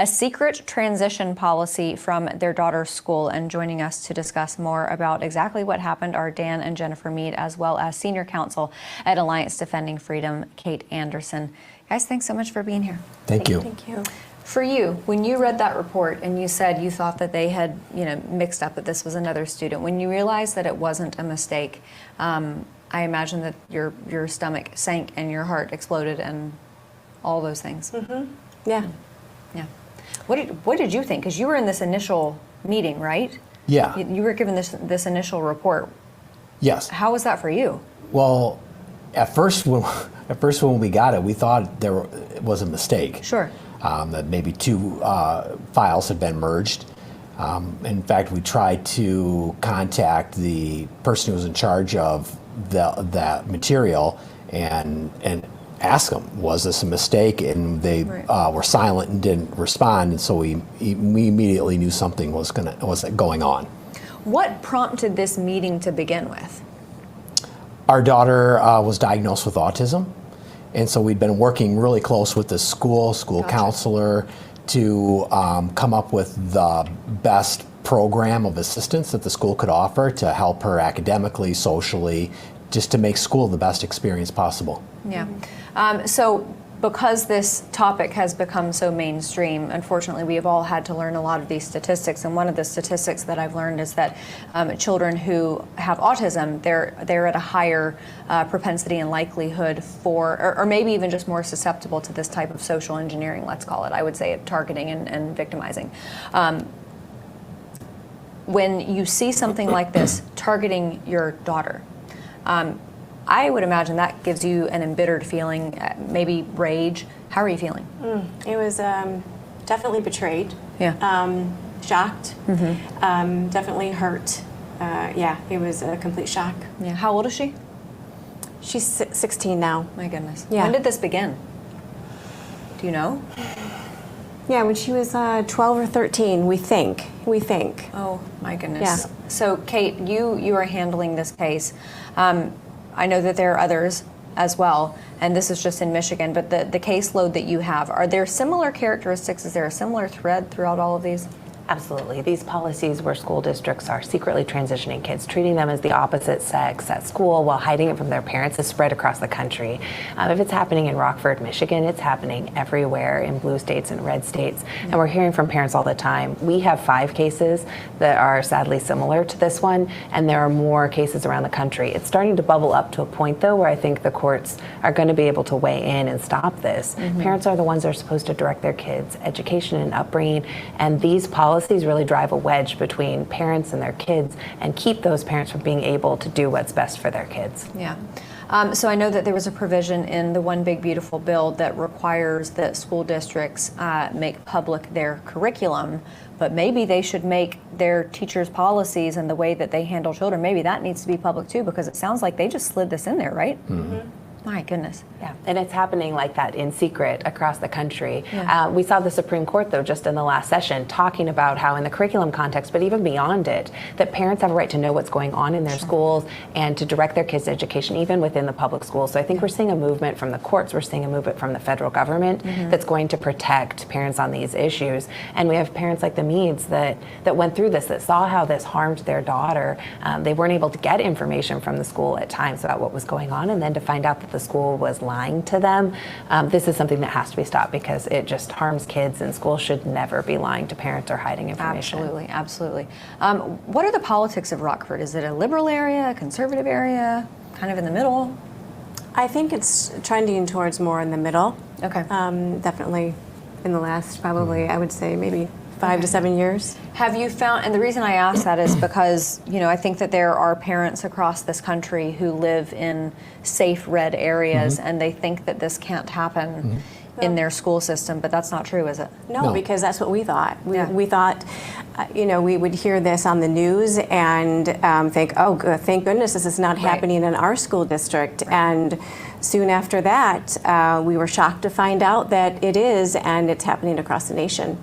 a secret transition policy from their daughter's school. And joining us to discuss more about exactly what happened are Dan and Jennifer Mead, as well as Senior Counsel at Alliance Defending Freedom, Kate Anderson. Guys, thanks so much for being here. Thank you. Thank you. For you, when you read that report and you said you thought that they had, mixed up, that this was another student, when you realized that it wasn't a mistake, I imagine that your stomach sank and your heart exploded and all those things. Mm-hmm. Yeah. Yeah. What did you think? Because you were in this initial meeting, right? Yeah. You were given this initial report. Yes. How was that for you? Well, at first when we got it, we thought it was a mistake. Sure. That maybe two files had been merged. In fact, we tried to contact the person who was in charge of that material and ask them, was this a mistake? And they were silent and didn't respond. And so we immediately knew something was going on. What prompted this meeting to begin with? Our daughter was diagnosed with autism. And so we'd been working really close with the school gotcha. Counselor to come up with the best program of assistance that the school could offer to help her academically, socially, just to make school the best experience possible. Yeah. So because this topic has become so mainstream, unfortunately, we have all had to learn a lot of these statistics. And one of the statistics that I've learned is that children who have autism, they're at a higher propensity and likelihood for, or maybe even just more susceptible to this type of social engineering, let's call it. I would say targeting and victimizing. When you see something like this targeting your daughter, I would imagine that gives you an embittered feeling, maybe rage. How are you feeling? It was definitely betrayed. Yeah. Shocked. Mm-hmm. Definitely hurt. Yeah, it was a complete shock. Yeah. How old is she? She's 16 now. My goodness. Yeah. When did this begin? Do you know? Yeah, when she was 12 or 13, we think. Oh, my goodness. Yeah. So, Kate, you are handling this case. I know that there are others as well, and this is just in Michigan, but the caseload that you have, are there similar characteristics? Is there a similar thread throughout all of these? Absolutely. These policies where school districts are secretly transitioning kids, treating them as the opposite sex at school while hiding it from their parents, is spread across the country. If it's happening in Rockford, Michigan, it's happening everywhere in blue states and red states. And we're hearing from parents all the time. We have 5 cases that are sadly similar to this one, and there are more cases around the country. It's starting to bubble up to a point, though, where I think the courts are going to be able to weigh in and stop this. Mm-hmm. Parents are the ones that are supposed to direct their kids' education and upbringing, and these policies really drive a wedge between parents and their kids and keep those parents from being able to do what's best for their kids. Yeah. So I know that there was a provision in the One Big Beautiful Bill that requires that school districts make public their curriculum, but maybe they should make their teachers' policies and the way that they handle children, maybe that needs to be public too, because it sounds like they just slid this in there, right? Mm-hmm. My goodness. Yeah, and it's happening like that in secret across the country. Yeah. We saw the Supreme Court, though, just in the last session, talking about how in the curriculum context, but even beyond it, that parents have a right to know what's going on in their schools and to direct their kids' education, even within the public schools. So I think we're seeing a movement from the courts, we're seeing a movement from the federal government that's going to protect parents on these issues. And we have parents like the Meads that went through this, that saw how this harmed their daughter. They weren't able to get information from the school at times about what was going on, and then to find out that the school was lying to them. This is something that has to be stopped because it just harms kids, and schools should never be lying to parents or hiding information. Absolutely, absolutely. What are the politics of Rockford? Is it a liberal area, a conservative area, kind of in the middle? I think it's trending towards more in the middle. Okay. Definitely in the last, probably, I would say maybe 5 to 7 years. Have you found, and the reason I ask that is because, I think that there are parents across this country who live in safe red areas and they think that this can't happen in their school system, but that's not true, is it? No, because that's what we thought. We thought, we would hear this on the news and think, oh, thank goodness this is not happening in our school district. And soon after that, we were shocked to find out that it is, and it's happening across the nation.